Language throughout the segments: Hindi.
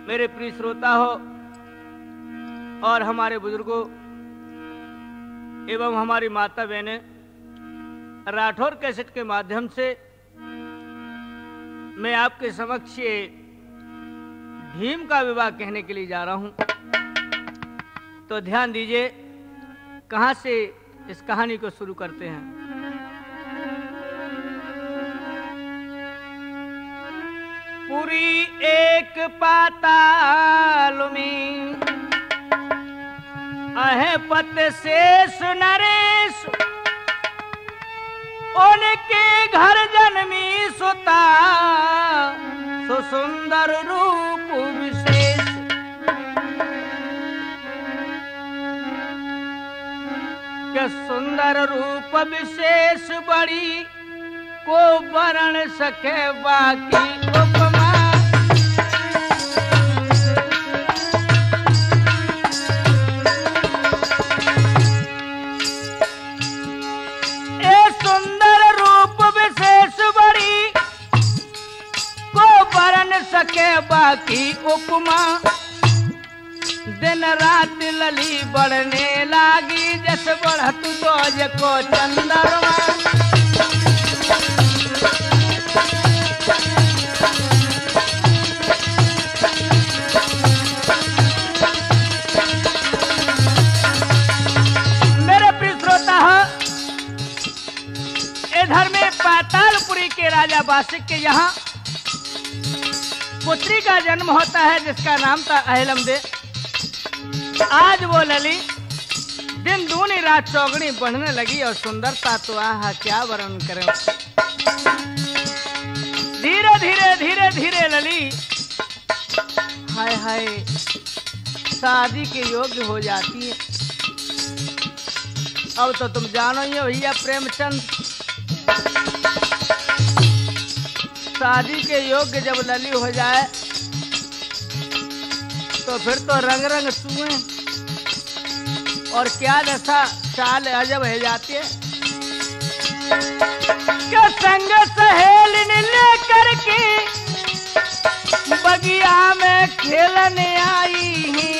मेरे प्रिय श्रोता हो और हमारे बुजुर्गों एवं हमारी माता बहनें, राठौर कैसेट के माध्यम से मैं आपके समक्ष ये भीम का विवाह कहने के लिए जा रहा हूं। तो ध्यान दीजिए, कहां से इस कहानी को शुरू करते हैं। पूरी एक पाताल में अहे पत शेष नरेश, उनके घर जन्मी सुता सो सुंदर रूप विशेष। के सुंदर रूप विशेष बड़ी को वर्ण सके बाकी उपमा। ए सुंदर रूप विशेष बड़ी को वर्ण सके बाकी उपमा। दिन रात लली बढ़ने लागी, जस बढ़त दोज को चंद्रमा। मेरे प्रिय श्रोता हो, इधर में पातालपुरी के राजा बासिक के यहाँ पुत्री का जन्म होता है जिसका नाम था अहलमदे। आज वो लली दिन दूनी रात चौगनी बढ़ने लगी और सुंदरता तो आहा क्या वर्णन करें। धीरे धीरे धीरे धीरे लली हाय हाय शादी के योग्य हो जाती है। अब तो तुम जानो ही हो भैया प्रेमचंद, शादी के योग्य जब लली हो जाए तो फिर तो रंग रंग चूहे और क्या दशा चाल अजब है जाती है। क्या संग सहेली ने लेकर के बगिया में खेलने आई है।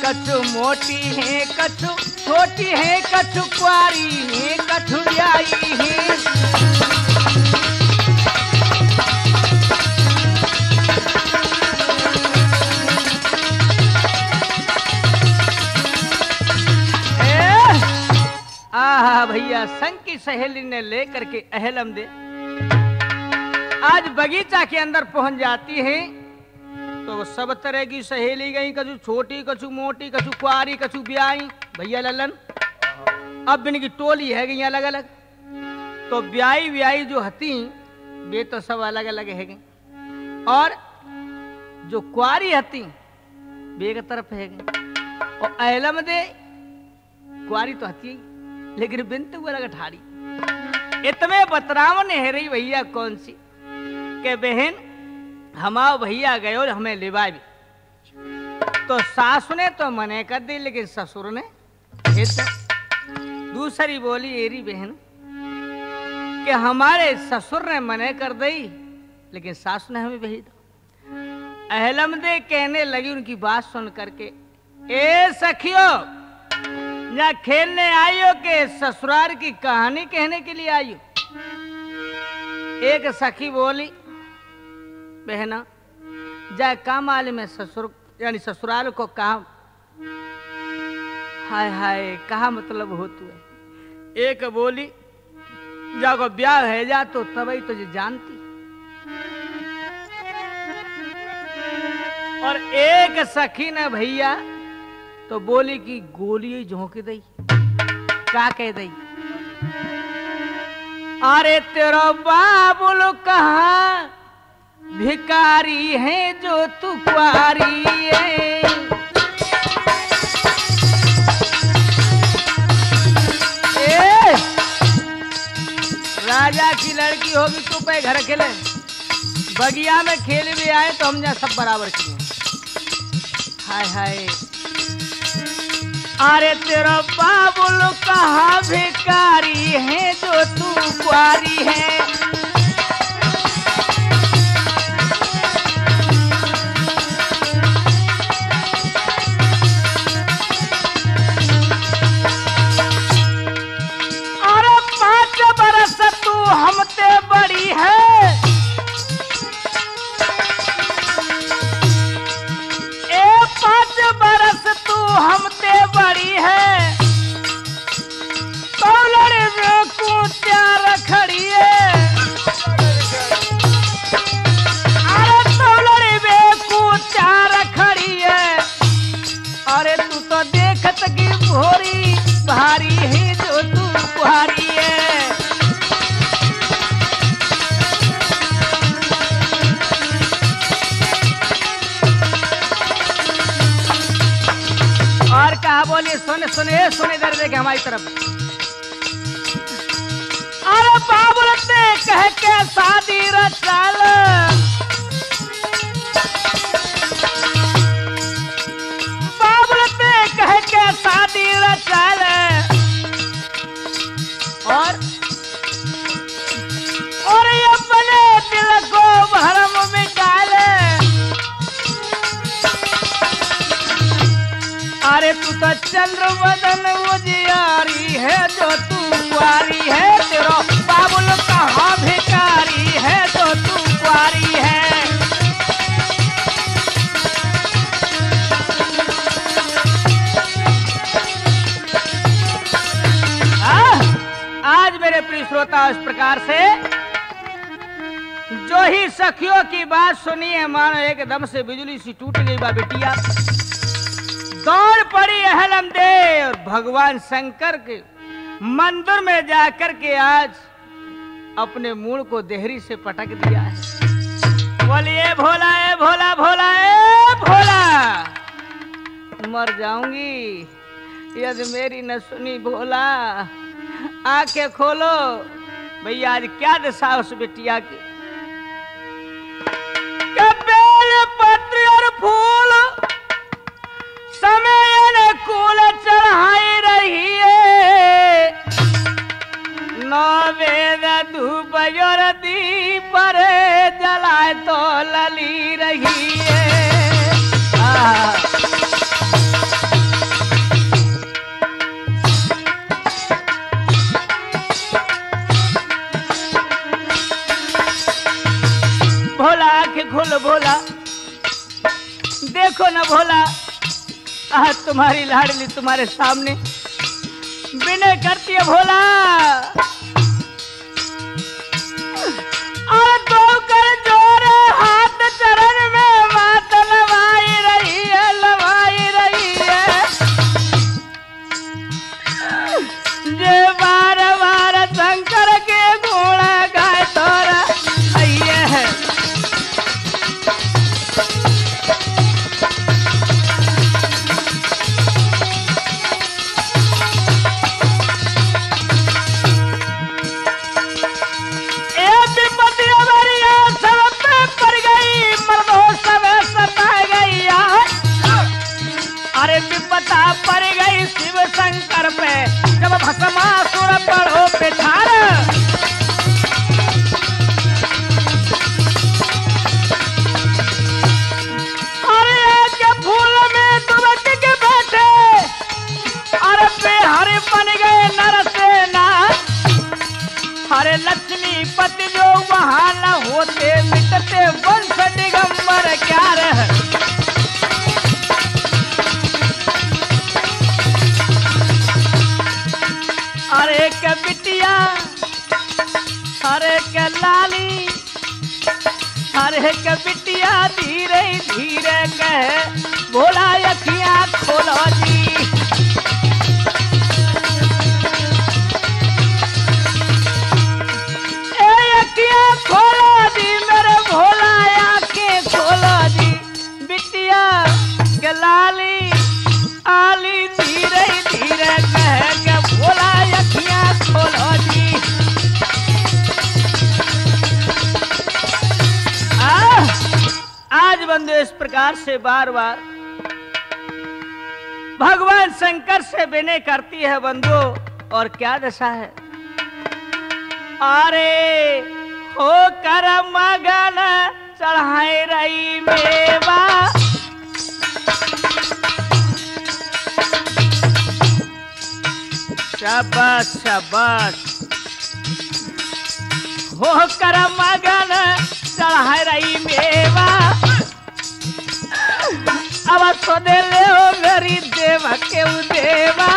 कछु मोटी है कछु छोटी है, कछु कुआरी है कछु ब्याई है। आहा भैया, संग की सहेली ने लेकर के अहलमदे आज बगीचा के अंदर पहुंच जाती है। तो सब तरह की सहेली गई, कछु छोटी कछु मोटी कछु कुआरी कछु ब्याई। भैया ललन अब इनकी टोली है गई अलग अलग। तो ब्याई ब्याई जो हती वे तो सब अलग अलग है गई, और जो कुआरी हती वे एक तरफ है गई। और अहलमदे कुआरी तो हती लेकिन बिनते हुए लगा ठाड़ी। इतने बतरावन है रही भैया कौन सी के बहन हमाओ भैया गए और हमें लिवा भी। तो सास ने तो मने कर दी लेकिन ससुर ने दूसरी बोली एरी बहन कि हमारे ससुर ने मने कर दी लेकिन सास ने हमें भेज दो। अहलमदे कहने लगी उनकी बात सुन करके, ए सखियो या खेलने आई हो के ससुराल की कहानी कहने के लिए आई हो। एक सखी बोली, बहना जा काम आले में ससुर यानी ससुराल को कहा। हाय हाय कहा मतलब हो तू है। एक बोली जाको ब्याह है जा तो तभी तुझे जानती। और एक सखी ने भैया तो बोली कि गोली झोंक दई। क्या कह दई? अरे तेरा बाबुल कहा भिकारी है जो तू कुआरी है। राजा की लड़की होगी तो पे घर खेले, बगिया में खेल भी आए तो हम सब बराबर किए। हाय हाय अरे तेरा बाबुल कहा भिकारी है जो तू कुआरी है। हमते बड़ी है तो लड़े को त्यार खड़ी है। अरे तो लड़े को त्यार खड़ी है। अरे तू तो देखत की भोरी भारी है जो तू भारी है। और कहा बोलिए सुने सुने सुने इधर देखे हमारी तरफ। अरे बाबुल ने कह के शादी रचाल। बाबुल ने कह के शादी रचाल। और ये अपने दिल को भरम में डाले। अरे तू तो चंद्र बदन उजियारी है जो तू कुआरी है। तेरा बाबुल कहाँ भिखारी है जो तू कुआरी है। आज मेरे प्रिय श्रोता इस प्रकार से जो ही सखियों की बात सुनी है मानो एकदम से बिजली सी टूट गई बा बिटिया। दौड़ पड़ी अहलम दे और भगवान शंकर के मंदिर में जाकर के आज अपने मूल को देहरी से पटक दिया है। बोलिए भोला है भोला भोला है भोला। मर जाऊंगी यदि मेरी न सुनी भोला। आंखें खोलो भैया आज क्या दशा उस बिटिया की। बेल पत्र और फूल समय अनुकूल चढ़ाई रही है। नौ वेद धूप और दीप पर जलाए तो लली रही है। भोला आंखें खोलो भोला। देखो ना भोला आज तुम्हारी लाडली तुम्हारे सामने विनय करती है भोला। और दो कर जोरे हाथ चरण में मात लवाई रही है लवाई रही है। जे बार बार शंकर के गुण गाय तोरा है। अरे विपदा पड़ गई शिव शंकर पे जब भस्मासुर पड़ो पिठार। अरे के फूल में डुबक के बैठे। अरे बेहरे बन गए नरसेना। अरे लक्ष्मी पति जो वहां न होते मिटते वंश दिगंबर क्या रह। अरे के बिटिया अरे के लाली। अरे के बिटिया धीरे धीरे कहे भोला अखियां खोलो जी। अखियां खोलो जी मेरे भोला आंखें खोलो जी। बिटिया के लाली आली धीरे धीरे कहे के भोला अखियां खोलो जी। आज बंदे इस प्रकार से बार बार भगवान शंकर से विनय करती है बंधु। और क्या दशा है। अरे हो कर मगन चढ़ाए रही मेवा। शाबाश शाबाश। हो कर मगन चढ़ाए रही मेवा। अब तो दे ले हो मेरी मेरी देवा के देवा।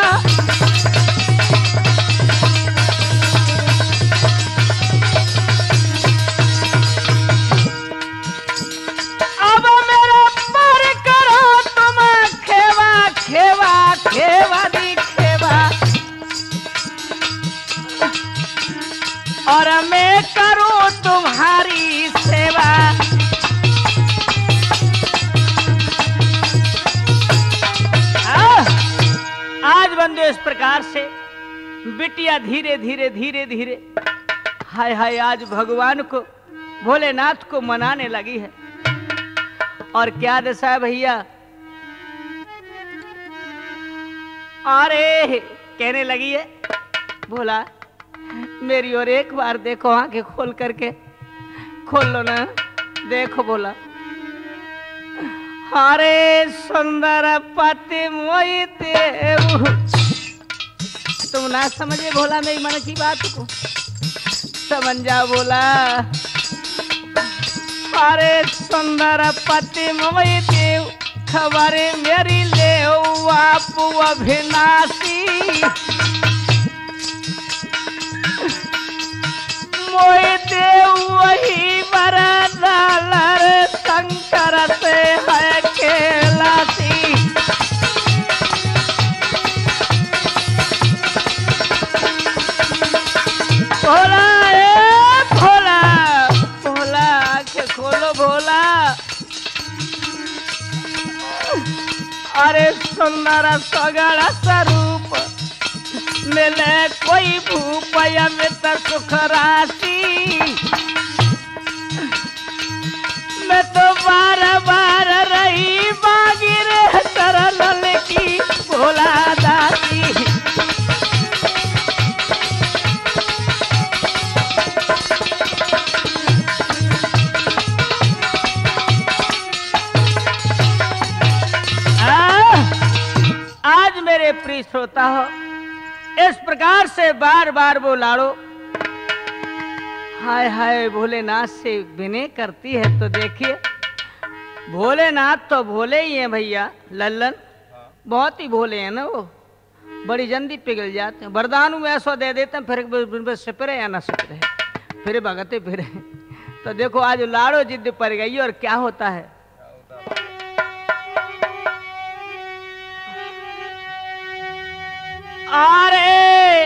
अब मेरा पर करो तुम खेवा खेवा खेवा दी खेवा, और मैं करूं तुम्हारी सेवा। आज बंदे इस प्रकार से बिटिया धीरे धीरे धीरे धीरे हाय हाय आज भगवान को भोलेनाथ को मनाने लगी है। और क्या दशा है भैया, अरे कहने लगी है भोला मेरी और एक बार देखो, आंखें खोल करके खोल लो ना, देखो बोला। अरे सुंदर पति मोई देव, तुम ना समझे भोला मेरी मन की बात को, समझ जाओ बोला। अरे सुंदर पति मोई देव, खबर मेरी ले आप अभिनाशी। मोई देव वही बरदालर शंकर से है कैलाशी। भोला भोला भोला आंखें खोलो भोला। अरे सुंदर सगड़ स्वरूप मिले कोई भूप अमित सुख राशि। मैं तो बार बार रही बागी रे सरल की भोला दासी। आज मेरे प्रिय श्रोता हो, इस प्रकार से बार बार वो लाड़ो हाय हाय भोलेनाथ से विनय करती है। तो देखिए भोलेनाथ तो भोले ही हैं भैया, लल्लन बहुत ही भोले हैं ना, वो बड़ी जल्दी पिघल जाते हैं। वरदान में ऐसा दे देते हैं फिर सिपरे या ना सिपरे फिर भगते फिर। तो देखो आज लाड़ो जिद पड़ गई और क्या होता है। अरे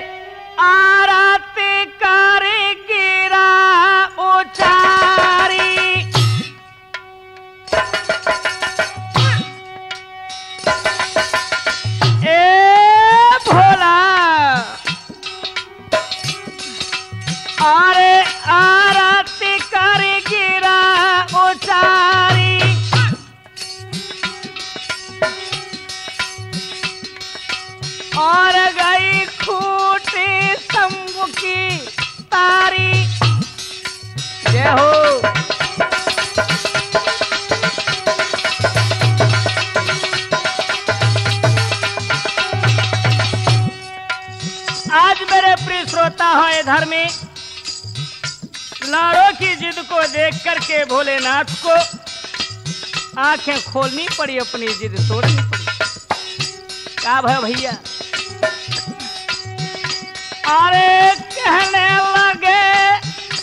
आरती कर गिरा उचारी, ए भोला। अरे आरती कर गिरा उचारी, और गई खूटी शंभु की तारी। जय हो। आज मेरे प्रिय श्रोता हो, इधर में लाड़ो की जिद को देख करके भोलेनाथ को आंखें खोलनी पड़ी, अपनी जिद तोड़नी पड़ी। क्या भैया, अरे कहने लगे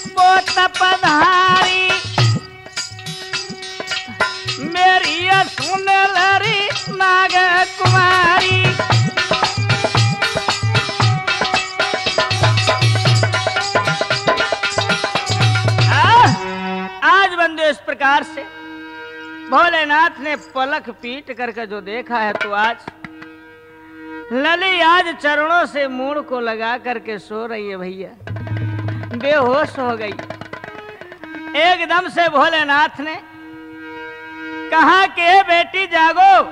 वो तपधारी, मेरी सुन लरी नाग कुमारी। आज बंदे इस प्रकार से भोलेनाथ ने पलक पीट करके जो देखा है, तो आज लली आज चरणों से मूड़ को लगा करके सो रही है भैया, बेहोश हो गई। एकदम से भोलेनाथ ने कहा कि बेटी जागो,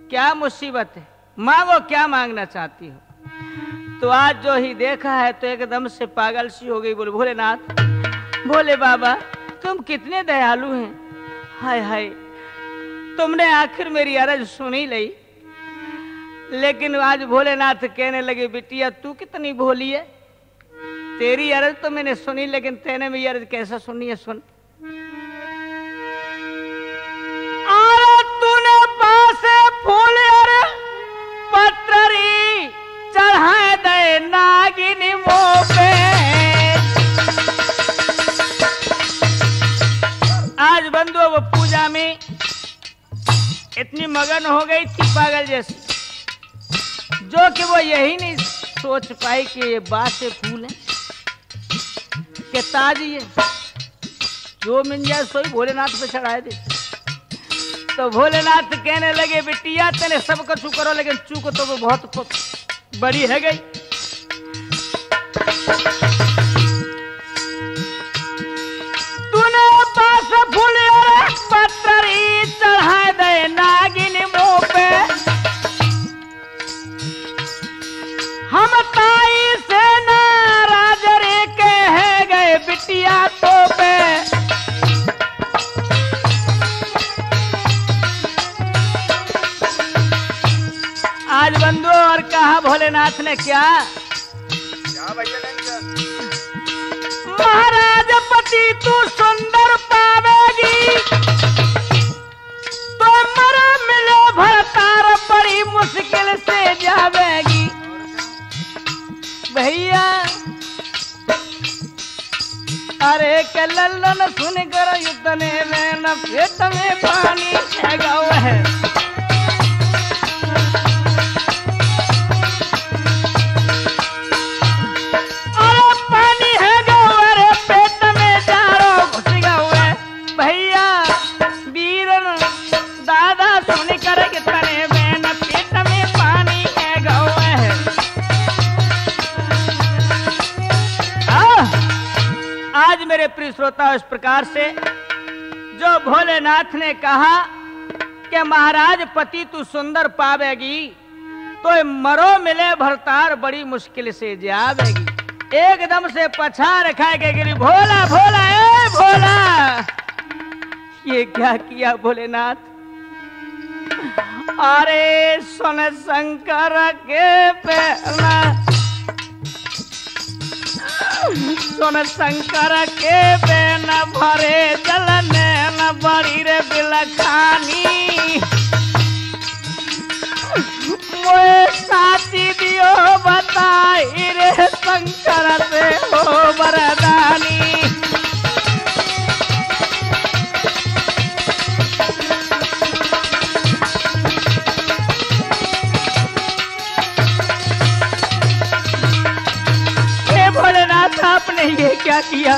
क्या मुसीबत है, मांगो क्या मांगना चाहती हो। तो आज जो ही देखा है तो एकदम से पागल सी हो गई। बोले भोलेनाथ, बोले बाबा तुम कितने दयालु हैं, हाय हाय तुमने आखिर मेरी अर्ज सुनी ली। लेकिन आज भोलेनाथ कहने लगे बिटिया तू कितनी भोली है, तेरी अर्ज तो मैंने सुनी लेकिन तेने मेरी अर्ज कैसे सुनी है, सुन। तूने पासे इतनी मगन हो गई थी पागल जैसी, जो कि वो यही नहीं सोच पाई कि ये बासे फूल है कि ताजी है, जो मिल जाए सोई भोलेनाथ पे चढ़ाए दे। तो भोलेनाथ कहने लगे बिटिया तेने सब कछु करो लेकिन चूक तो वो बहुत बड़ी है गई। तूने बास फूल पत्थरी चढ़ा दे नागिन मुंह पे, हम ताई से नाराज रे कह गए बिटिया तो पे। आज बंधु और कहा भोलेनाथ ने क्या महाराज पति तू सुंदर पावेगी तो मरा मिले भरतार बड़ी मुश्किल से जावेगी। भैया अरे के लल्लन सुन कर युद्धने में न पेट में पानी है गाँव है। आज मेरे प्रिय श्रोता इस प्रकार से जो भोलेनाथ ने कहा कि महाराज पति तू सुंदर पावेगी तो मरो मिले भरतार बड़ी मुश्किल से जावेगी, एकदम से पछाड़ खा के गिरी। भोला भोला ए भोला, ये क्या किया भोलेनाथ? अरे सुन शंकर के पैना, सुन शंकर के बेन भरे जलने न बड़ी रे बिलखानी, मोए साची दियो बताई रे शंकर से हो वरदानी। भोलेनाथ आपने ये क्या किया?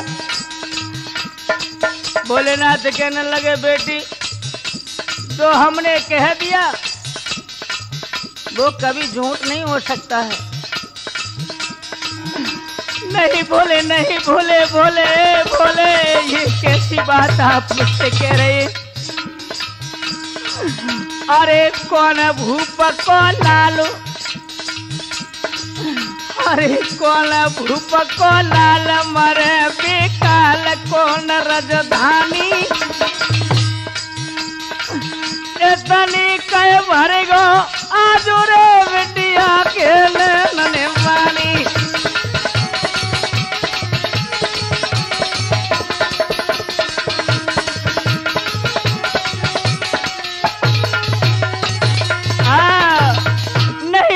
भोलेनाथ कहने लगे बेटी जो हमने कह दिया वो कभी झूठ नहीं हो सकता है। नहीं बोले नहीं भोले भोले भोले, ये कैसी बात आप मुझसे कह रहे हैं? अरे कौन भूप कौन लालू, अरे कौन भूप को लाल मरे बेकाल कौन राजधानी, इतनी कह भर गो आज रे बिटिया के नने पानी।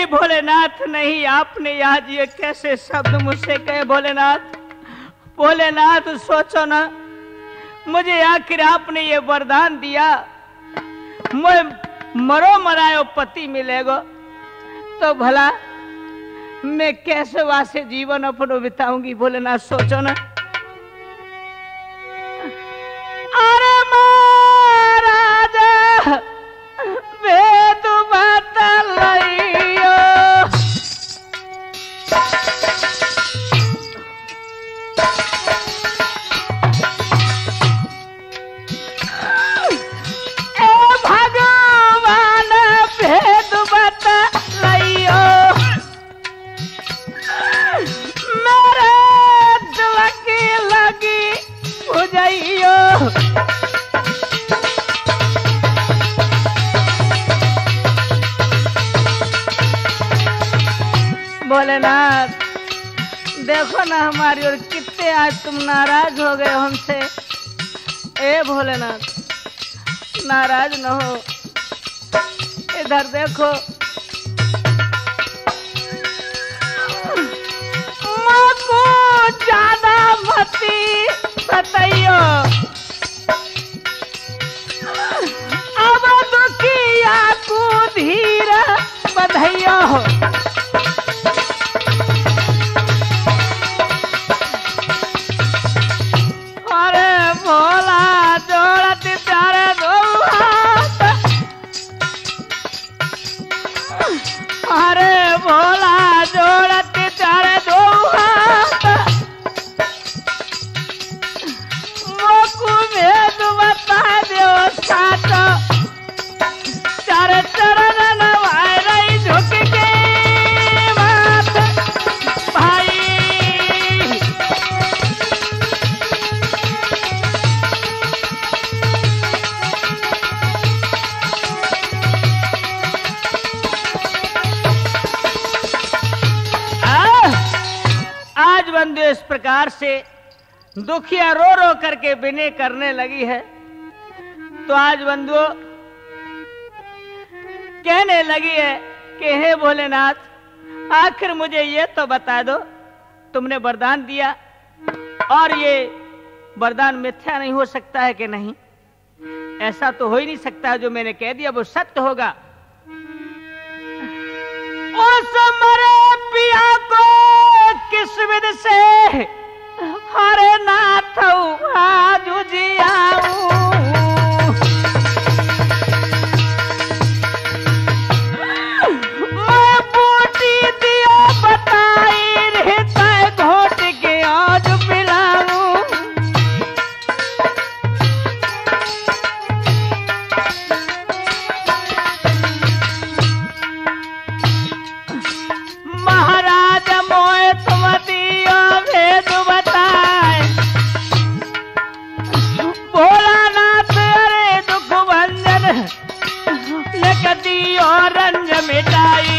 भोलेनाथ नहीं, आपने आज ये कैसे शब्द मुझसे कहे भोलेनाथ? भोलेनाथ सोचो ना, मुझे आखिर आपने ये वरदान दिया मैं मरो मरायो पति मिलेगा तो भला मैं कैसे वासे जीवन अपनो बिताऊंगी? भोलेनाथ सोचो ना। अरे महाराज वेद बता लइयो, भगवान भेद बता लइयो, मेरे दिल की लगी बुझाइयो। भोलेनाथ देखो ना हमारी और कितने आज तुम नाराज हो गए हमसे। ए भोलेनाथ नाराज न हो, इधर देखो माँ को ज्यादा मती सताइयो, अब दुखिया धीर बधैया हो। अरे भोला जोड़त तारे दो हाथ, अरे भोला जोड़त तारे दो हाथ, मोकू भेद बता दो साथ, चार चरण नवाए रही झुक के माथ भाई। आज बंधु इस प्रकार से दुखिया रो रो करके विनय करने लगी है। तो आज बंधु कहने लगी है कि हे भोलेनाथ, आखिर मुझे ये तो बता दो, तुमने वरदान दिया और ये वरदान मिथ्या नहीं हो सकता है कि नहीं? ऐसा तो हो ही नहीं सकता, जो मैंने कह दिया वो सत्य होगा। उस मरे पिया को किस विध से हरे नाथ आज जियाऊं, मैं बूटी दिया बताई रहता है घोट के आज पिलाऊं। महाराज मोए तुम दियो भेद बताए, भोलानाथ अरे दुख भंजन लिख दियो रंज मिटाई।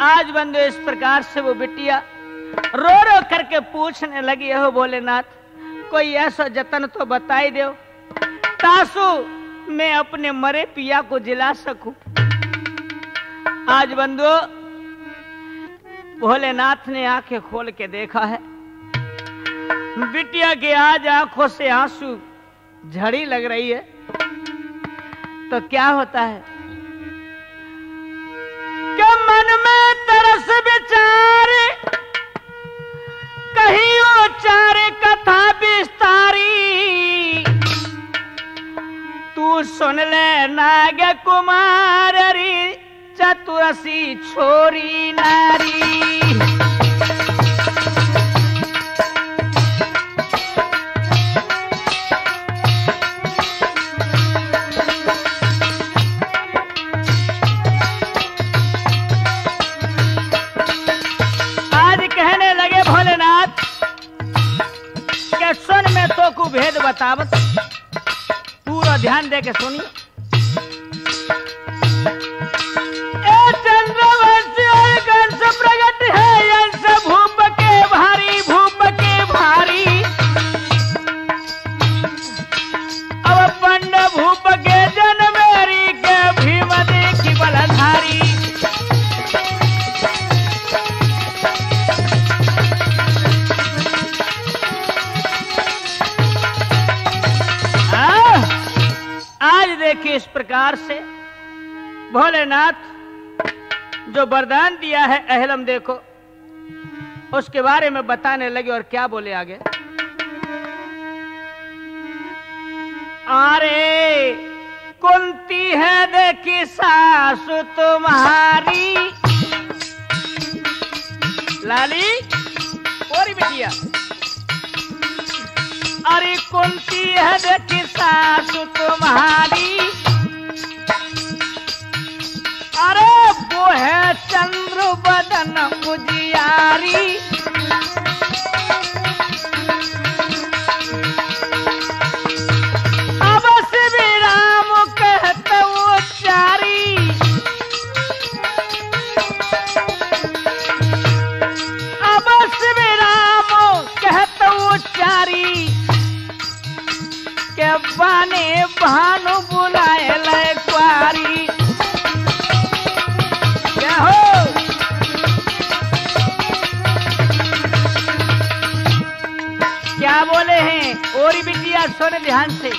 आज बंधु इस प्रकार से वो बिटिया रो रो करके पूछने लगी, हो भोलेनाथ कोई ऐसा जतन तो बताई दो तासु मैं अपने मरे पिया को जिला सकूं। आज बंधु भोलेनाथ ने आंखें खोल के देखा है, बिटिया के आज आंखों से आंसू झड़ी लग रही है। तो क्या होता है कि मन में तरस विचारे कहीं उचारे कथा विस्तारी, तू सुन ले नाग कुमारी चतुरसी छोरी नारी। सुन मैं तो को भेद बतावत, पूरा ध्यान दे के सुनिए। चंद्रवंशी और कंस प्रगट है यंस भूप के भारी, भूप के भारी। अब पंड भूप के जनमेरी के भीम देखी बलधारी। आज देखिए इस प्रकार से भोलेनाथ जो वरदान दिया है अहलम देखो उसके बारे में बताने लगे। और क्या बोले आगे, अरे कुंती है देखी सासु तुम्हारी, लाली और बिटिया, अरे कुंती है देखी सासु तुम्हारी, अरे वो है चंद्र बदन मुजियारी। अब श्री राम कहते उच्चारी, अब श्री राम कहते उच्चारी के बाने भानु बुलाए सुन ध्यान से।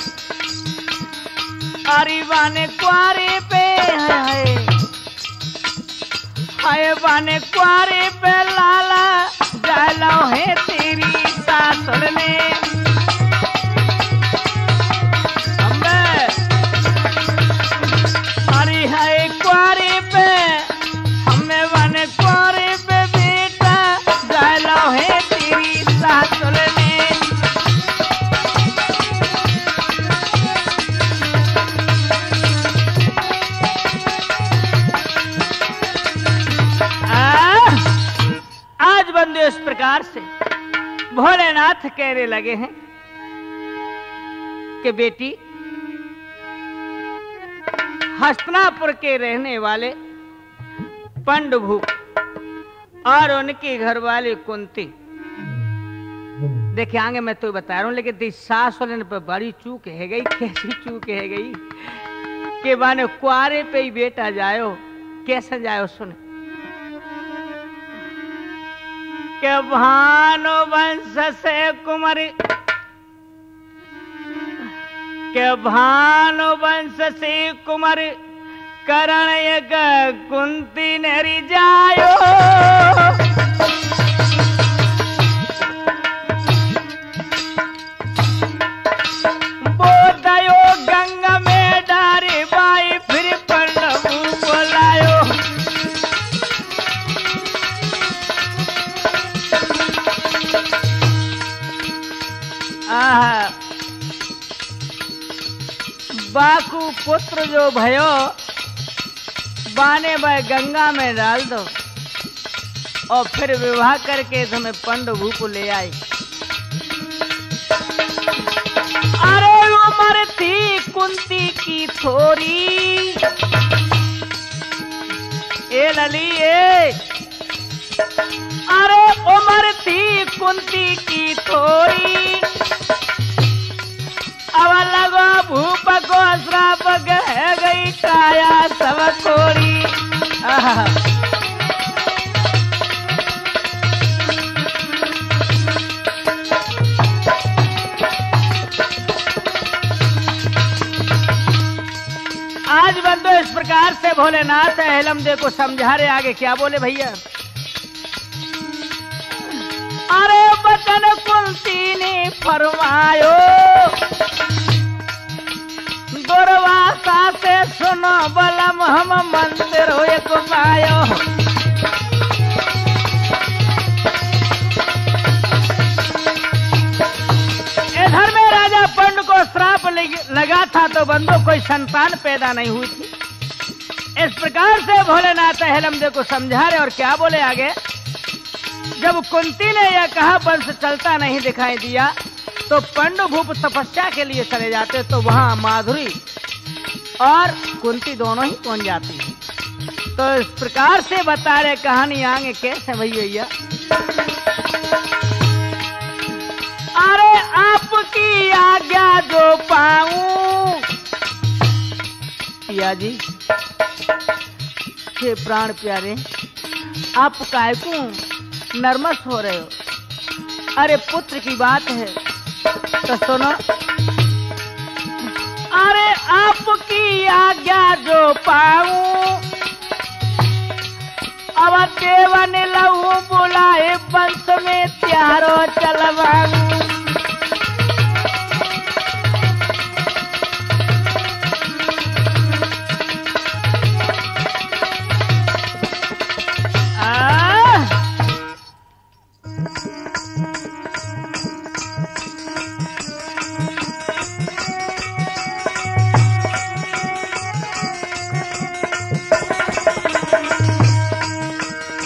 अरे बाने कुआरे पे हाय बाने कुआरे पे लाला डालो है तेरी सासुर ने। अरे हाय कुआरे पे हमें बाने कुआरे पे बेटा डालो है तेरी सासुर ने। आज बंदे इस प्रकार से भोलेनाथ कहने लगे हैं कि बेटी, हस्तिनापुर के रहने वाले पंडभूप और उनकी घरवाली कुंती, देखिए आगे मैं तो बता रहा हूं, लेकिन सास वाले पर बड़ी चूक है गई। कैसी चूक है गई कि माने कुआरे पे ही बेटा जायो, कैसे जायो सुने। के भानु वंश से कुमारी, के भानु वंश से कुमारी करण एक कुंती नेरी जायो। बोधायो गंगा में डारी बाई फिर पंडू बोलायो। बाकू पुत्र जो भयो बाने बाय गंगा में डाल दो और फिर विवाह करके तुम्हें पंडभूप ले आई। अरे उम्र थी कुंती की थोड़ी, ए लली ए, अरे उम्र थी कुंती की थोड़ी, अब लगो भूप को श्राप कह गई काया सब कोरी। आज बंदो इस प्रकार से भोलेनाथ हेलमदे को समझा रहे। आगे क्या बोले भैया। अरे बचन कुंती ने फरमायो, दुर्वासा से सुनो बलम हम मंदिर हो एक पायो। इधर में राजा पंड को श्राप लगा था तो बंदो कोई संतान पैदा नहीं हुई थी। इस प्रकार से भोलेनाथ हेलमदे को समझा रहे और क्या बोले आगे। जब कुंती ने यह कहा वंश चलता नहीं दिखाई दिया तो पंडभूप तपस्या के लिए चले जाते, तो वहां माधुरी और कुंती दोनों ही पहुंच जाती हैं। तो इस प्रकार से बता रहे कहानी आगे कैसे भैया। अरे आपकी आज्ञा जो पाऊं पिया जी, हे प्राण प्यारे, आप काय को नर्मस हो रहे हो। अरे पुत्र की बात है तो सुनो। अरे आपकी आज्ञा जो पाऊं, अब देवन लहू बुलाए वंश में त्यारो चलवाऊं।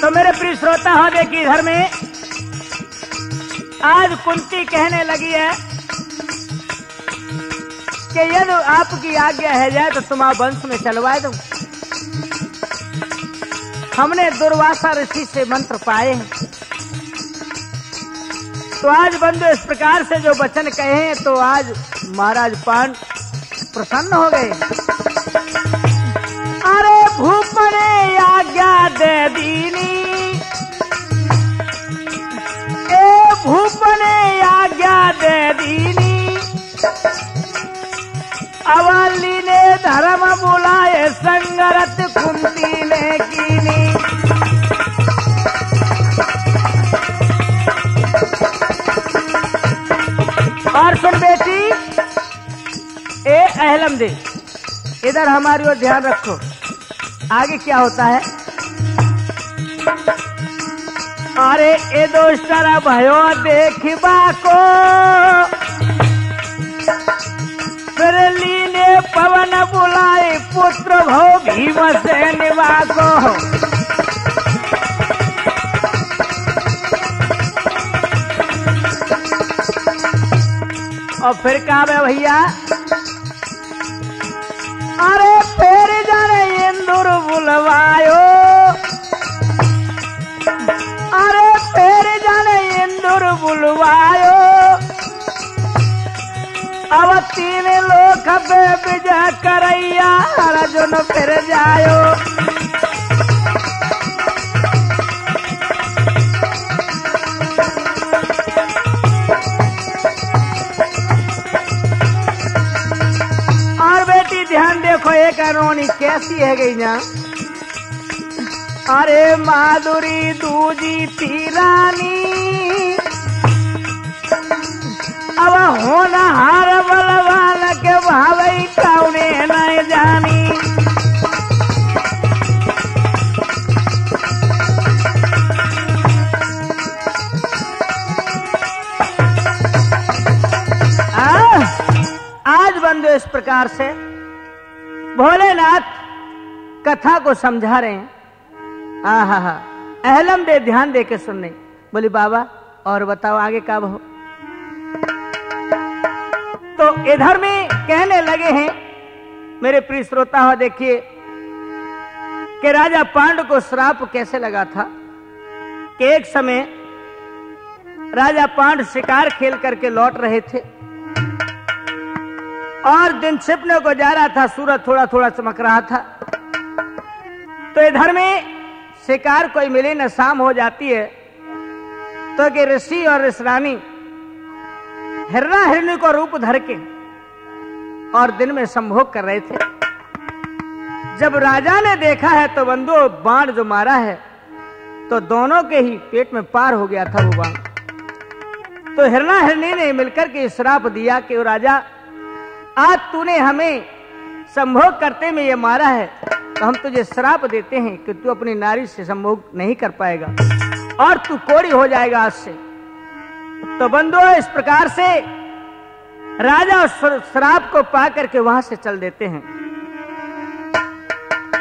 तो मेरे प्रिय श्रोता हो देखिए, इधर में आज कुंती कहने लगी है कि यदि आपकी आज्ञा है जाए तो तुम वंश में चलवाए दो। हमने दुर्वासा ऋषि से मंत्र पाए हैं। तो आज बंधु इस प्रकार से जो वचन कहे हैं तो आज महाराज पांड प्रसन्न हो गए। अरे भूप ने आज्ञा दे दीनी, ए भूप ने आज्ञा दे दीनी, लीने धर्म बुलाए संगरत कुंती ने कीनी। और सुन बेटी, ए अहलम दे, इधर हमारी ओर ध्यान रखो, आगे क्या होता है। अरे ए दोस्तर भयो देखबा को, फिर लीने पवन बुलाए पुत्र भो भीमसेन को। और फिर कहा भैया, अरे फिर जाने इंदुर बुलवायो, अरे फिर जाने इंदुर बुलवायो, अब 3 लोक पे विजय करैया अर्जुन फिर जायो। और बेटी ध्यान देखो, एक अनोनी कैसी है गई ना। अरे माधुरी दूजी थी रानी, अब होनहार बलवान के भावई कौने नहीं जानी। आज बंधु इस प्रकार से भोलेनाथ कथा को समझा रहे हैं। आहा, अहलम दे ध्यान दे के सुनने। बोली बाबा और बताओ आगे कब हो। तो इधर में कहने लगे हैं मेरे प्रिय श्रोता हो, देखिए कि राजा पांडु को श्राप कैसे लगा था कि एक समय राजा पांडु शिकार खेल करके लौट रहे थे और दिन छिपने को जा रहा था, सूरज थोड़ा थोड़ा चमक रहा था। तो इधर में शिकार कोई मिले न, शाम हो जाती है तो कि ऋषि और ऋषरानी हिरणा हिरणी को रूप धर के और दिन में संभोग कर रहे थे। जब राजा ने देखा है तो बंधु बाण जो मारा है तो दोनों के ही पेट में पार हो गया था वो बाण। तो हिरणा हिरणी ने मिलकर के श्राप दिया कि राजा आज तूने हमें संभोग करते में ये मारा है तो हम तुझे श्राप देते हैं कि तू अपनी नारी से संभोग नहीं कर पाएगा और तू कोढ़ी हो जाएगा आज से। तो बंधु इस प्रकार से राजा उस श्राप को पा करके वहां से चल देते हैं।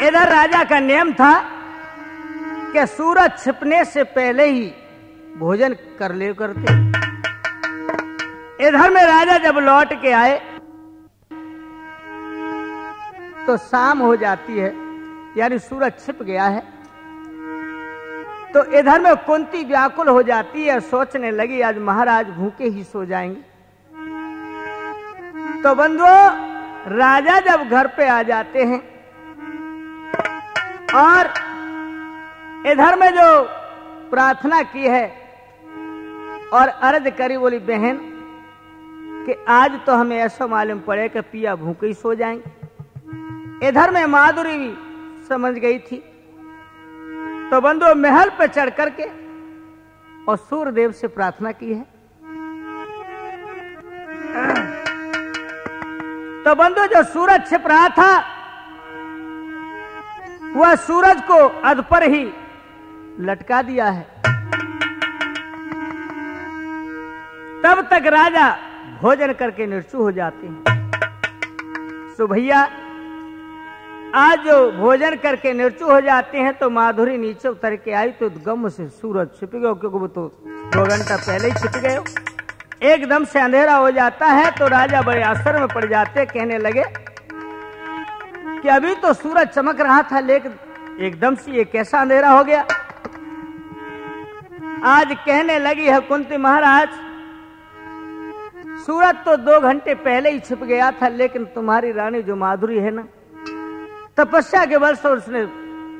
इधर राजा का नियम था कि सूरज छिपने से पहले ही भोजन कर ले करते। इधर में राजा जब लौट के आए तो शाम हो जाती है, यानी सूरज छिप गया है। तो इधर में कुंती व्याकुल हो जाती है, सोचने लगी आज महाराज भूखे ही सो जाएंगे। तो बंधुओं राजा जब घर पे आ जाते हैं और इधर में जो प्रार्थना की है और अर्ज करी, बोली बहन कि आज तो हमें ऐसा मालूम पड़े कि पिया भूखे ही सो जाएंगे। इधर में माधुरी भी समझ गई थी। तो बंधु महल पर चढ़ करके और सूर्यदेव से प्रार्थना की है। तो बंधु जो सूरज छिप रहा था वह सूरज को अध पर ही लटका दिया है। तब तक राजा भोजन करके निर्चू हो जाते हैं। सो भैया आज जो भोजन करके निर्चू हो जाते हैं तो माधुरी नीचे उतर के आई तो गम से सूरज छिप गया, क्योंकि वो तो 2 घंटा पहले ही छिप गए। एकदम से अंधेरा हो जाता है तो राजा बड़े आश्चर्य में पड़ जाते, कहने लगे कि अभी तो सूरज चमक रहा था लेकिन एकदम से ये कैसा अंधेरा हो गया। आज कहने लगी है कुंती महाराज सूरज तो 2 घंटे पहले ही छिप गया था, लेकिन तुम्हारी रानी जो माधुरी है ना, तपस्या के बल से उसने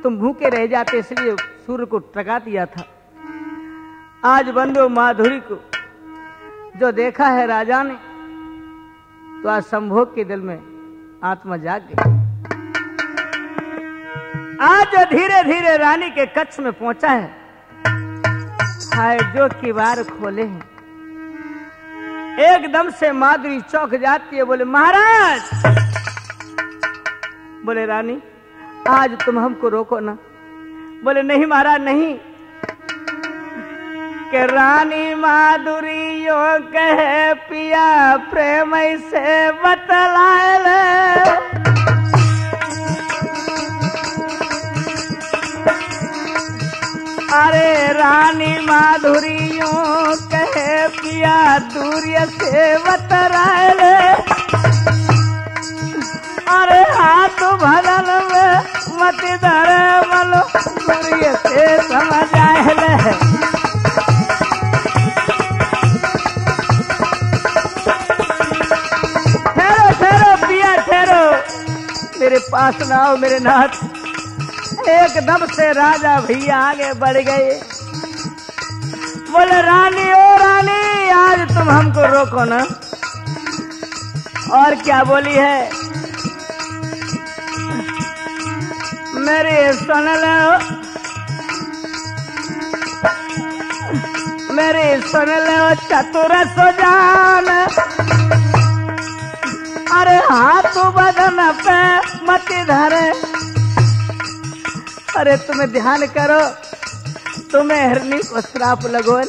तुम भूखे रह जाते इसलिए सूर्य को टका दिया था। आज बंधु माधुरी को जो देखा है राजा ने तो आज संभोग के दिल में आत्मा जाग गई। आज धीरे धीरे रानी के कक्ष में पहुंचा है। हाय जो किवाड़ खोले हैं, एकदम से माधुरी चौंक जाती है। बोले महाराज, बोले रानी आज तुम हमको रोको ना। बोले नहीं महाराज नहीं, कि रानी माधुरी यो कहे पिया प्रेम से बतलाए ले। अरे रानी माधुरी यो कहे पिया दूरिय से बतलाए ले। अरे हाथ भलन में मत धरे मलो दूरिय से समझ आए ले। मेरे पास ना आओ मेरे नाथ। एकदम से राजा भैया आगे बढ़ गए। बोले रानी ओ रानी आज तुम हमको रोको ना। और क्या बोली है, मेरी सुन लो, मेरी सुन लो चतुर सुजान। अरे हाथ बदन पे मत धरे। अरे तुम्हें ध्यान करो, तुम्हें हिरनी को श्राप लगो न।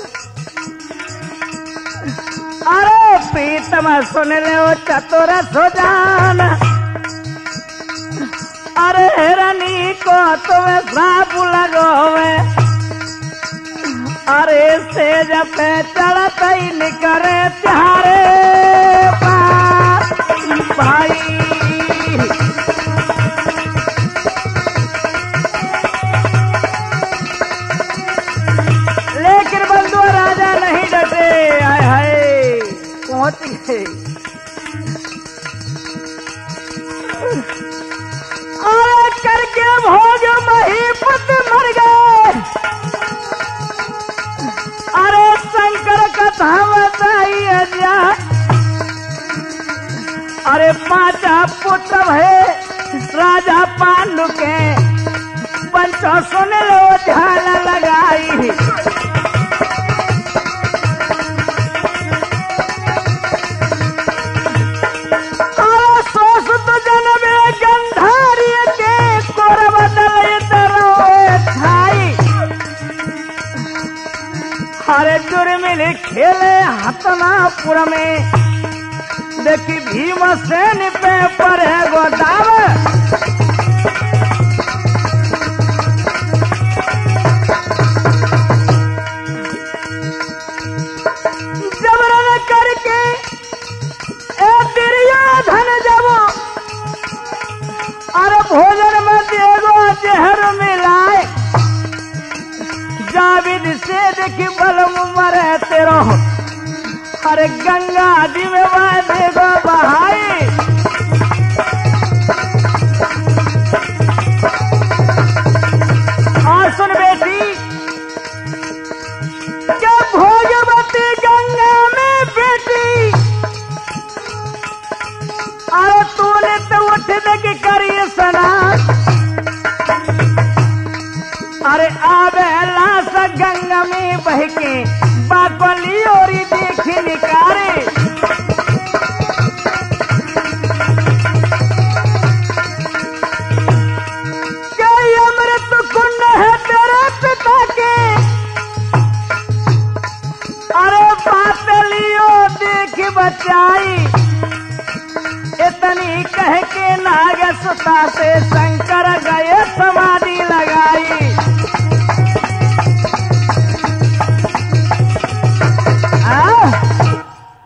अरे प्रीतम सुन लो चतुर सुजान। अरे हिरनी को तुम्हें श्राप लगोवे। अरे सेज पे चढ़त ही निकरे त्यारे भाई। लेकिन बंधु राजा नहीं डटे। आए हाय पहुंच गए। और करके भोग महीपत मर गए। अरे शंकर कथा बताइए जा। अरे पांचा पुत्र है राजा पांडु के, पंचो सुन लो ध्यान लगाई। और सोस तो जन्मे गंधारी के कोरब दल तरोए छाई। हरे दुर्मिल खेले हतनापुर में, देखी भीमसेन पे पर है गोदाम। जबरन करके दुर्योधन जब अरे भोजन में देगो जहर मिलाए। जाविद से देखी बलम मरे तेरो। अरे गंगा जी में वादे को बहाई। और सुन बेटी, क्या भोगवती गंगा में बेटी। अरे तूने तो उठ दे करी स्नान। अरे आबे लाश गंगा में बह के बाकली और देखी निकारे। क्या अमृत कुंड है तेरे पिता के। अरे बातलियो देख बचाई। इतनी कह के नागसुता से शंकर गए समाधि लगाई।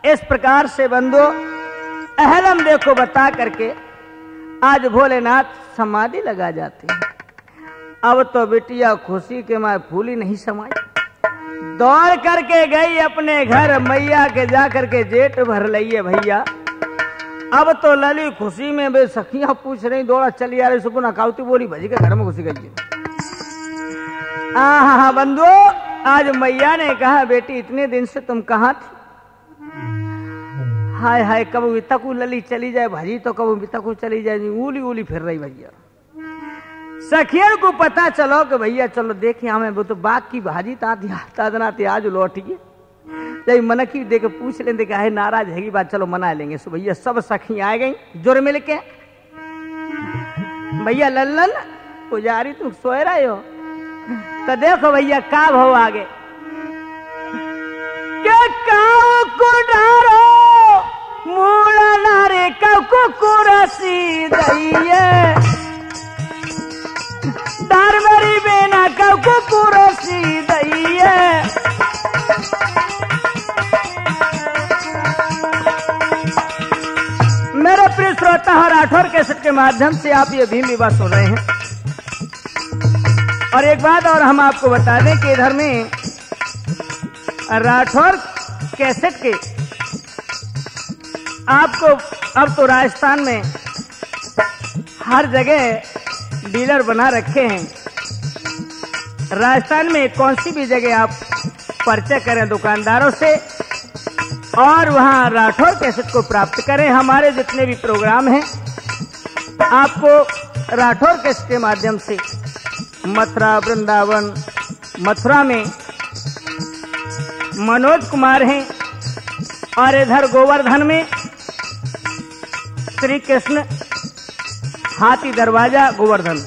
इस प्रकार से बंधु अहलम देखो बता करके आज भोलेनाथ समाधि लगा जाते हैं। अब तो बिटिया खुशी के मारे फूली नहीं समाई। दौड़ करके गई अपने घर, मैया के जा करके जेठ भर लिये भैया। अब तो लली खुशी में बे सखियां पूछ रही, दौड़ा चली आ रही। सुपुना काउती बोली भजी के घर में घुसी गई। हाँ बंधु, आज मैया ने कहा बेटी इतने दिन से तुम कहाँ थी। हाय हाय, कब तक लली चली जाए भाजी तो कब तक चली जाए, उली उली फिर रही भैया। सखियन को पता चलो कि भैया चलो देखिए हमें वो तो बाग की भाजी तादनाते आज लौटिए, जब मन की देख पूछ लेते कि नाराज है बात, चलो मना लेंगे। सो भैया सब सखी आ गई जुर मिल के। भैया लल्लन पुजारी तुम सोए रहे हो तो देखो भैया का भाव आगे के काऊ को डारो मूला नारे काऊ को रसी दइए दार मेरी बेना काऊ को रसी दइए। मेरे प्रिय श्रोता और राठौर कैसेट के माध्यम से आप ये भीम विवाह सुन रहे हैं। और एक बात और हम आपको बता दें कि इधर में राठौर कैसेट के आपको अब तो राजस्थान में हर जगह डीलर बना रखे हैं। राजस्थान में कौन सी भी जगह आप परिचय करें दुकानदारों से और वहां राठौर कैसेट को प्राप्त करें। हमारे जितने भी प्रोग्राम हैं आपको राठौर कैसेट के माध्यम से मथुरा वृंदावन, मथुरा में मनोज कुमार हैं और इधर गोवर्धन में श्री कृष्ण हाथी दरवाजा गोवर्धन,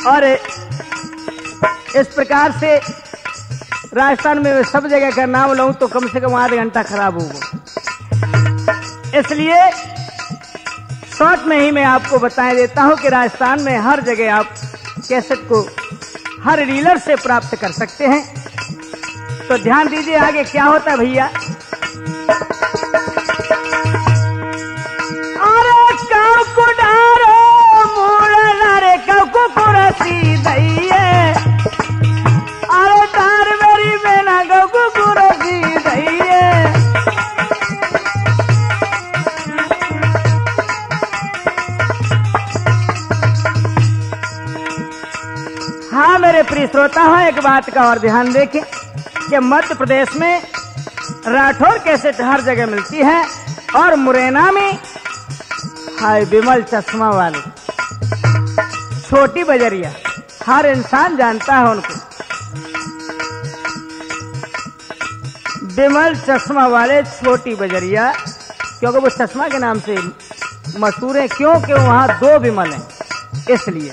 और इस प्रकार से राजस्थान में सब जगह का नाम लूं तो कम से कम आधा घंटा खराब होगा। इसलिए शॉर्ट में ही मैं आपको बता देता हूं कि राजस्थान में हर जगह आप कैसेट को हर डीलर से प्राप्त कर सकते हैं। तो ध्यान दीजिए आगे क्या होता है भैया। अरे काऊ को डारो मूला नारे काऊ को रसी दइए, अरे तार मेरी बेना काऊ को रसी दइए। हाँ मेरे प्रिय श्रोता हो, एक बात का और ध्यान देखें कि मध्य प्रदेश में राठौर कैसेट हर जगह मिलती है और मुरैना में हाय विमल चश्मा वाले छोटी बजरिया, हर इंसान जानता है उनको। विमल चश्मा वाले छोटी बजरिया, क्योंकि वो चश्मा के नाम से मशहूर है, क्योंकि वहां दो विमल हैं इसलिए।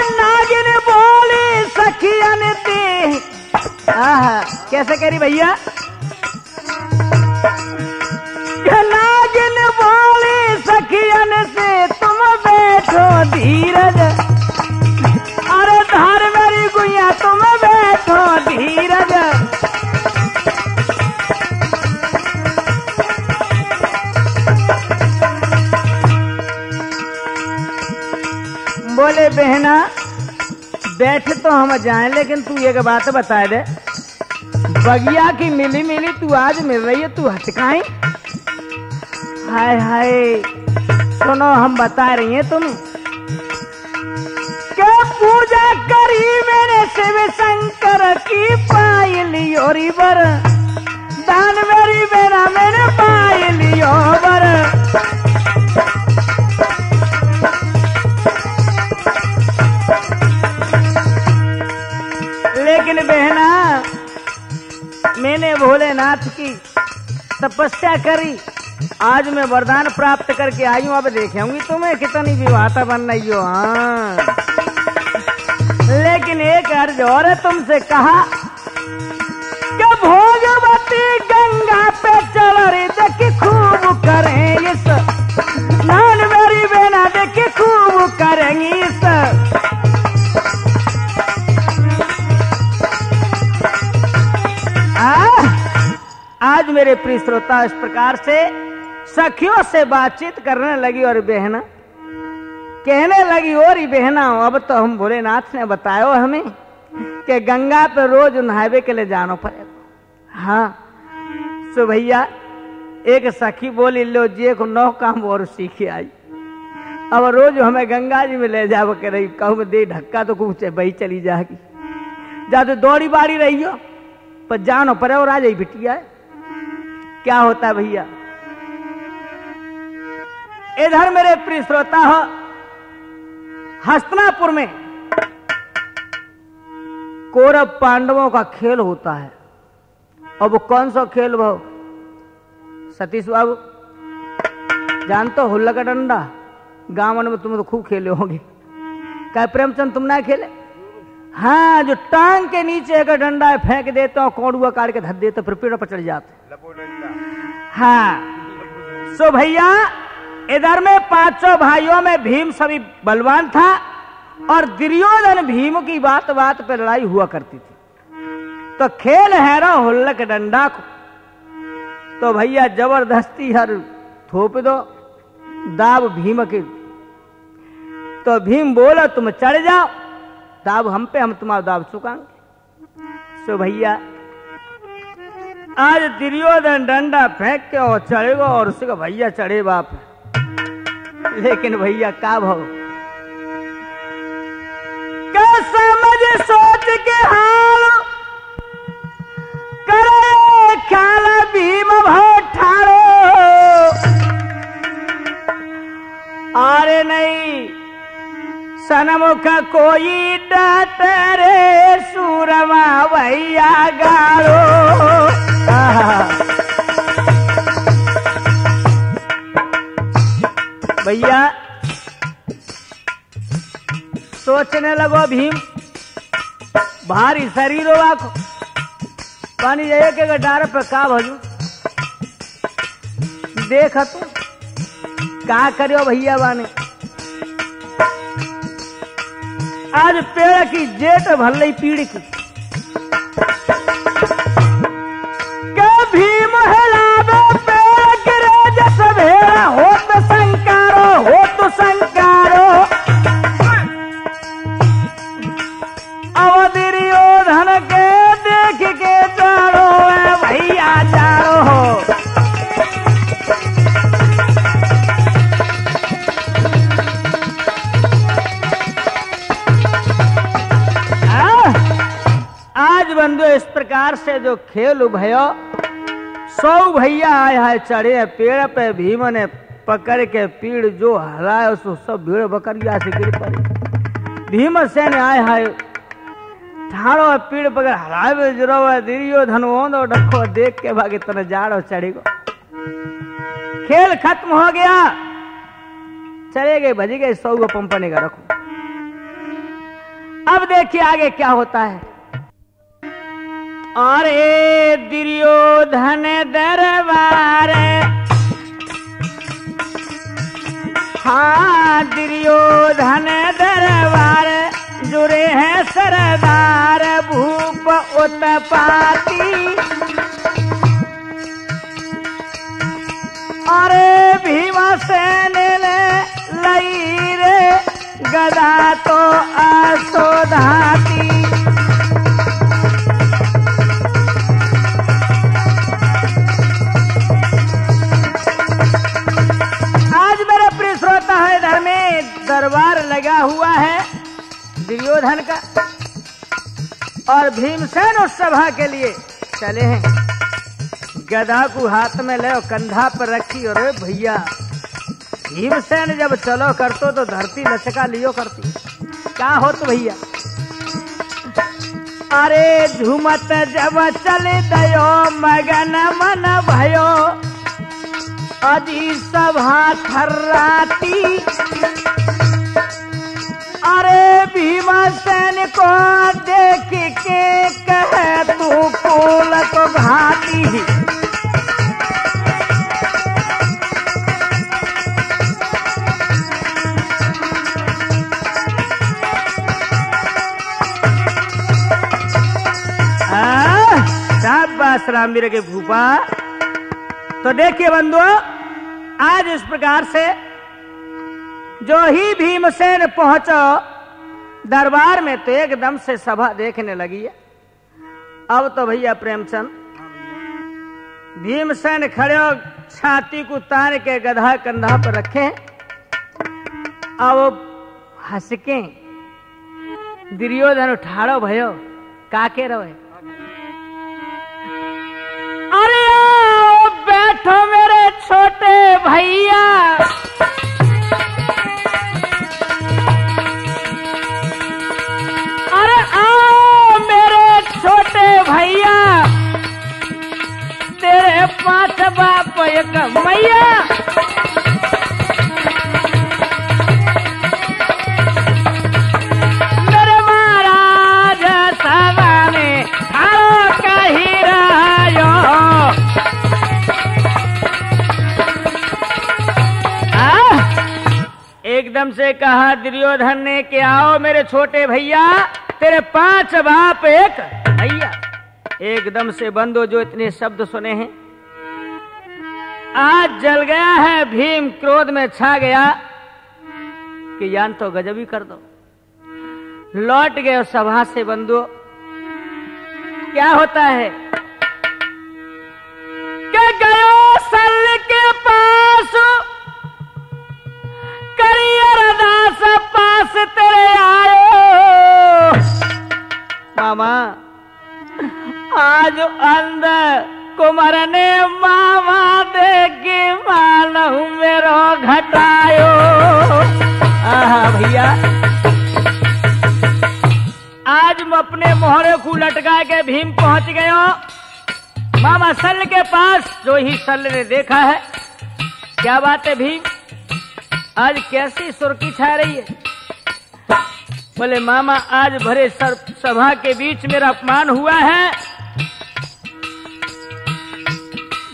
नागिन बोली सखियन ती, कैसे करी भैया। नागिन बोली सखियन से तुम बैठो धीरज, अरे धार मेरी गुइया तुम बैठो धीरज। बोले बहना बैठ तो हम जाएं, लेकिन तू एक बात बता दे, बगिया की मिली मिली तू आज मिल रही है, तू हटकाई। हाय हाय सुनो हम बता रही हैं तुम्हें क्या पूजा करी मैंने शिव शंकर की पाई लियो बर, दान मेरी बेना मैंने पाई लियो बर। लेकिन बहना मैंने भोलेनाथ की तपस्या करी, आज मैं वरदान प्राप्त करके आई हूं, अब देखेंगी तुम्हें कितनी विवाहता बन रही हो। हाँ लेकिन एक अर्ज और है तुमसे कहा कि भोगवती गंगा पे चल रही देखी खूब करें इस, नान मेरी बेना देखी खूब करेंगी इस। आज मेरे प्रिय श्रोता इस प्रकार से सखियों से बातचीत करने लगी और बहना कहने लगी, और बहना अब तो हम भोलेनाथ ने बताया हमें कि गंगा पे रोज नहावे के लिए जाना पड़ेगा। हाँ सो भैया एक सखी बोली लो जी को 9 काम और सीखी आई, अब रोज हमें गंगा जी में ले जाओ के रही, कहूँ दे ढक्का तो कुछ बही चली जाएगी। जब दौड़ी बारी रही हो पर जानो पर और आ जाई बिटिया। क्या होता है भैया, इधर मेरे प्रिय श्रोता हो, हस्तिनापुर में कौरव पांडवों का खेल होता है। और वो कौन सा खेल भाव सतीश बाबू जानते हो? हुल्ला का डंडा। गांव में तुम तो खूब खेले होंगे। क्या प्रेमचंद तुम ना खेले? हाँ, जो टांग के नीचे अगर डंडा फेंक देते हो, कौड़ुआ काट के धर देते, फिर पेड़ पर चढ़ जाते। हाँ, सो भैया इधर में पांचों भाइयों में भीम सभी बलवान था और दुर्योधन भीम की बात बात पे लड़ाई हुआ करती थी। तो खेल है रो हुल्लक डंडा को, तो भैया जबरदस्ती हर थोप दो दाब भीम के। तो भीम बोला तुम चढ़ जाओ दाब हम पे, हम तुम्हारा दाब चुकाएंगे। सो भैया आज दुर्योधन डंडा फेंक के और चढ़ेगा और उसको भैया चढ़े बाप। लेकिन भैया का भाव क्या समझ सोच के हाल करे ख्याल भीम भाव ठाड़ो। अरे नहीं सनमुख कोई डरे सूरमा भैया गाड़ो। भैया सोचने लगो भीम भारी शरीर हो को पानी एक एक डार पे का भजू देख तू का करियो भैया बाने। आज पेड़ की जेठ भल्ले पीड़ की भीम हिलावे पेड़ गिरे जस भेड़ा हो तो संकारो, हो तो संकारो। दुर्योधन के देख के चारो भैया चारो। आज बंधु इस प्रकार से जो खेल भयो, 100 भैया आए है चढ़े पेड़ पे, भीम ने पकड़ के पीड़ जो हराए उसको सब भीड़ बकरिया से गिर पड़ी। भीमसेन आए है ठाड़ो पीड़ पकड़ हराए जरो दुर्योधन ओंदो डखो देख के भागे तना जाड़ो चढ़ेगो। खेल खत्म हो गया, चले गए भज गए 100 को पंपने का रखो। अब देखिए आगे क्या होता है। अरे दुर्योधन दरबार, हाँ दुर्योधन दरबार जुड़े हैं सरदार भूप उत्पाती। अरे भीमसेन ले लई रे गदा तो असोधाती। इधर में दरबार लगा हुआ है दुर्योधन का और भीमसेन उस सभा के लिए चले हैं। गदा को हाथ में ले और कंधा पर रखी और भैया भीमसेन जब चलो करतो तो धरती लचका लियो करती। क्या हो तो भैया अरे झूमत जब चले दयो मगन मन भयो अजी सभा थर्राती। अरे भीमसेन को देख के कहे तू कोल तो घाती। शाबाश रामवीर के भूपा। तो देखिए बंधुओं आज इस प्रकार से जो ही भीमसेन पहुंचो दरबार में तो एकदम से सभा देखने लगी है। अब तो भैया प्रेमचंद भीमसेन खड़े हो छाती को तान के गधा कंधा पर रखे। अब हंस के दुर्योधन ठाड़ो भयो काके रहे। अरे आओ बैठो मेरे छोटे भैया, अरे आओ मेरे छोटे भैया, तेरे 5 बाप 1 मैया। मेरे महाराज सभा में थारो कही रहो। एकदम से कहा दुर्योधन ने कि आओ मेरे छोटे भैया, तेरे 5 बाप 1 भैया। एकदम से बंधु जो इतने शब्द सुने हैं, आज जल गया है। भीम क्रोध में छा गया कि यान तो गजब ही कर दो। लौट गए सभा से। बंधु क्या होता है कि गयो सल के पास, करियर दास पास तेरे आयो। मामा आज अंदर कुमार ने मामा देगी मानहु मेरो घटायो। भैया आज हम अपने मोहरे को लटका के भीम पहुंच गए हो मामा सल के पास। जो ही सल ने देखा है, क्या बात है भीम, आज कैसी सुर्खी छा रही है। बोले मामा आज भरे सभा के बीच मेरा अपमान हुआ है।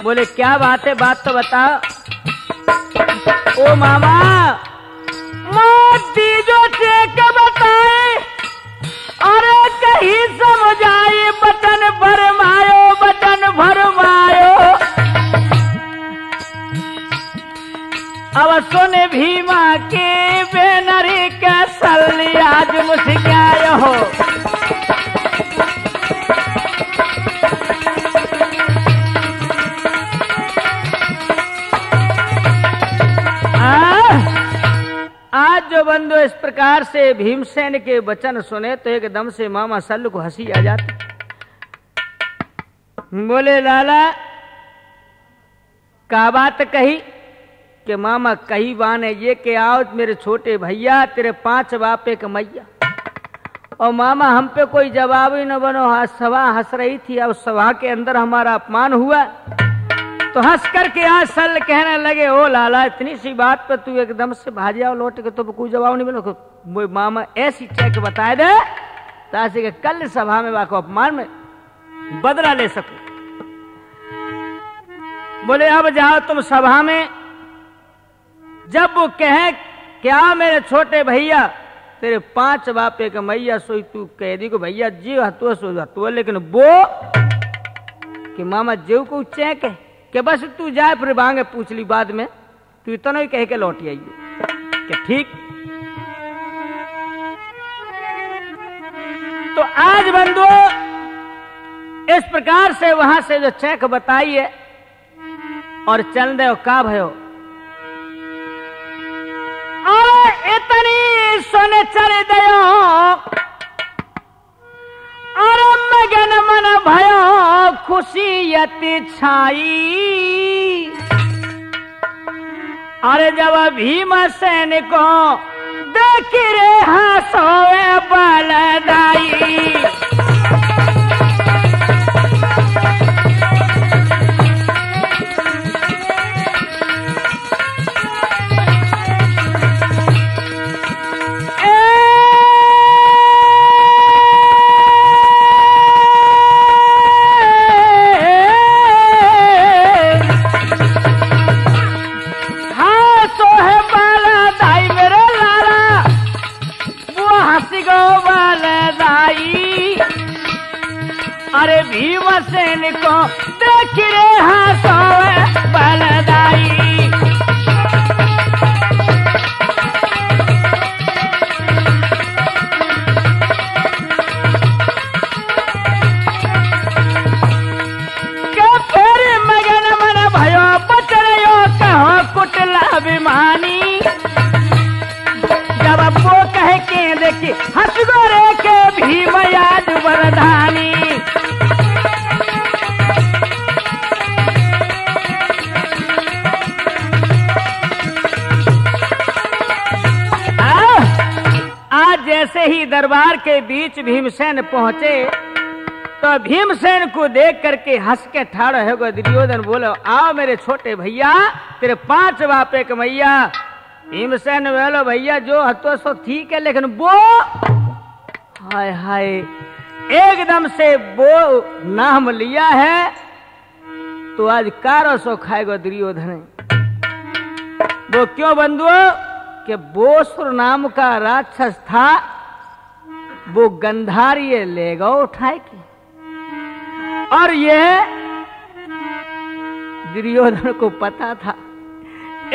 बोले क्या बात है, बात तो बताओ। ओ मामा मोदी जो चेक बताए, अरे कहीं समझाए बटन भरमायो, बटन भरमायो। अब सुने भीमा के बेनरी के सल्ली आज मुस्काय हो। आज जो बंधु इस प्रकार से भीमसेन के वचन सुने तो एकदम से मामा सल्लू को हंसी आ जाती। बोले लाला क्या बात कही कि मामा कही बान है ये कि आओ मेरे छोटे भैया, तेरे 5 बाप 1 मैया। और मामा हम पे कोई जवाब ही न बनो। सभा हंस रही थी, अब सभा के अंदर हमारा अपमान हुआ तो हंस करके आज सल कहने लगे, ओ लाला इतनी सी बात पर तू एकदम से भाग जाओ लौट के, तो कोई जवाब नहीं बनो। मामा ऐसी चेक बताए दे ताकि कि कल सभा में वाको अपमान में बदला ले सको। बोले अब जाओ तुम सभा में। जब वो कहे क्या मेरे छोटे भैया, तेरे 5 बाप 1 मैया, सोई तू कह दी को भैया जी हतुआ सो हतुआ, लेकिन वो कि मामा जीव को चेक है कि बस तू जाए फिर बांगे पूछ ली बाद में, तू इतना ही कह के लौट आइए कि ठीक। तो आज बंधु इस प्रकार से वहां से जो चेक बताई है और चल दे का भयो। और इतनी सुन चल दयो और मगन मन भयो खुशियति छाई। अरे जब भीमसेन को देख रे हंसोए बलदाई। अरे भीमसेन को देख रे हंसोए बलदाई। के फिर मगन मन भयो बचरयो कहो कुटला अभिमानी। जब वो कह के देखी हंस गोरे के भीम याद वरदान। जैसे ही दरबार के बीच भीमसेन पहुंचे तो भीमसेन को देख करके हंस के ठाड़ है गो। दुर्योधन बोलो आओ मेरे छोटे भैया, तेरे 5 बापे कमैया। भीमसेन बोलो भैया जो हतो सो ठीक है, लेकिन वो हाय हाय एकदम से वो नाम लिया है तो आज कारो सो खाएगा दुर्योधन। वो क्यों बंधुओं कि बोसुर नाम का राक्षस था, वो गंधारी लेगा उठाए के, और ये दुर्योधन को पता था।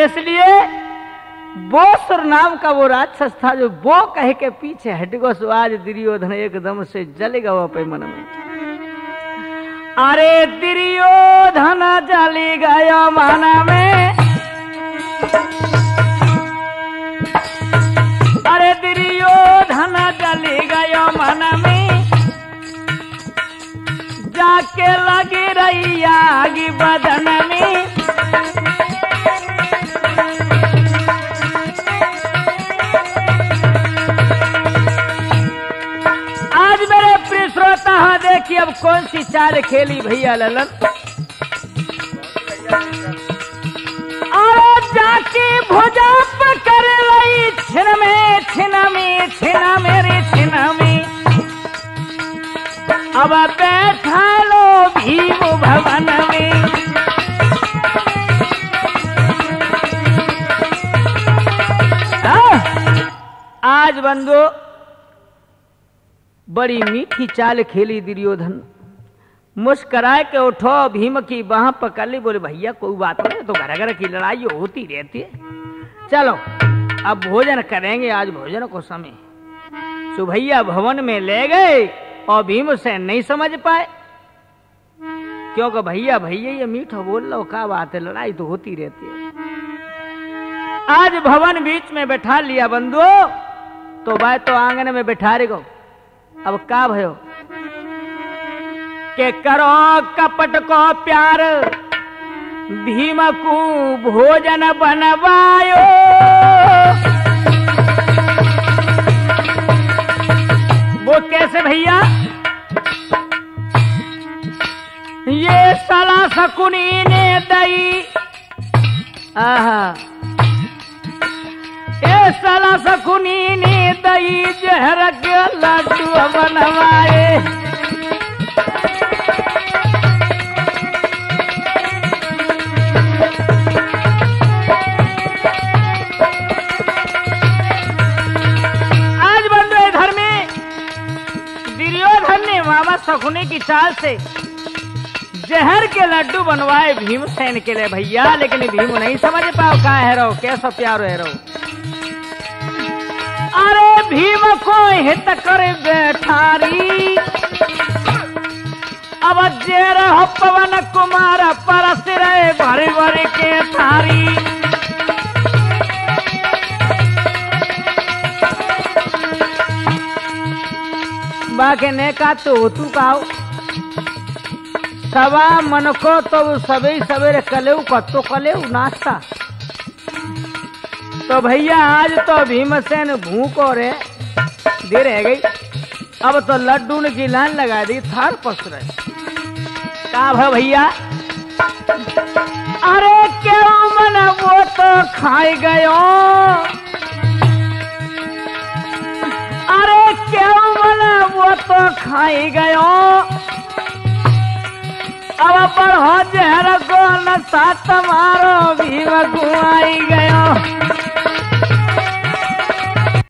इसलिए बोसुर नाम का वो राक्षस था जो वो कह के पीछे हट गो। सो आज दुर्योधन एकदम से जल गया पे मन में। अरे दुर्योधन जली गया मन में, अरे दुर्योधन जली गया मन में, जाके लगी रही आगी बदन में। आज मेरे प्रिय श्रोता हाँ देखिए अब कौन सी चाल खेली भैया ललन। और जाके भुजा पकड़ लई छिन में, छिना में, छिना मेरी छिना में। अब बैठा लो भीम भवन में। आज बंधु बड़ी मीठी चाल खेली दुर्योधन। मुस्कुराए के उठो, भीम की बाह पकड़ ली, बोले भैया कोई बात नहीं, तो घर घर की लड़ाई होती रहती है, चलो अब भोजन करेंगे, आज भोजन को समय। सो भैया भवन में ले गए और भीम से नहीं समझ पाए, क्योंकि भैया भैया ये मीठो बोल लो, क्या बात है, लड़ाई तो होती रहती है। आज भवन बीच में बैठा लिया बंधु, तो भाई तो आंगन में बैठा रे गो। अब का भयो के करो कपट को प्यार, भीम को भोजन बनवायो। वो कैसे भैया, ये साला शकुनी ने दई, आहा ये साला शकुनी ने दई जहर के लड्डू बनवाए। आज बंधु इधर में दुर्योधन ने मामा शकुनी की चाल से जहर के लड्डू बनवाए भीमसेन के लिए भैया, लेकिन भीम नहीं समझ पाओ का है रो, कैसा प्यार है रो। अरे भीम को हित कर बैठारी, अब जेर हो पवन कुमार परस रहे भरी भरी के थारी। बाके ने का तो तू काओ सवा मन को तो सभी सवेरे कलेऊ कत्तो कलेऊ नाश्ता। तो भैया आज तो भीमसेन भूखो रे देर रह गई, अब तो लड्डू ने की लाइन लगा दी, थार पस रहे का भैया। अरे क्यों मन वो तो खाई गयो, अरे क्यों मन वो तो खाई गयो। अब बढ़ो जहर को न साथ मारो भीम गुआई गयो।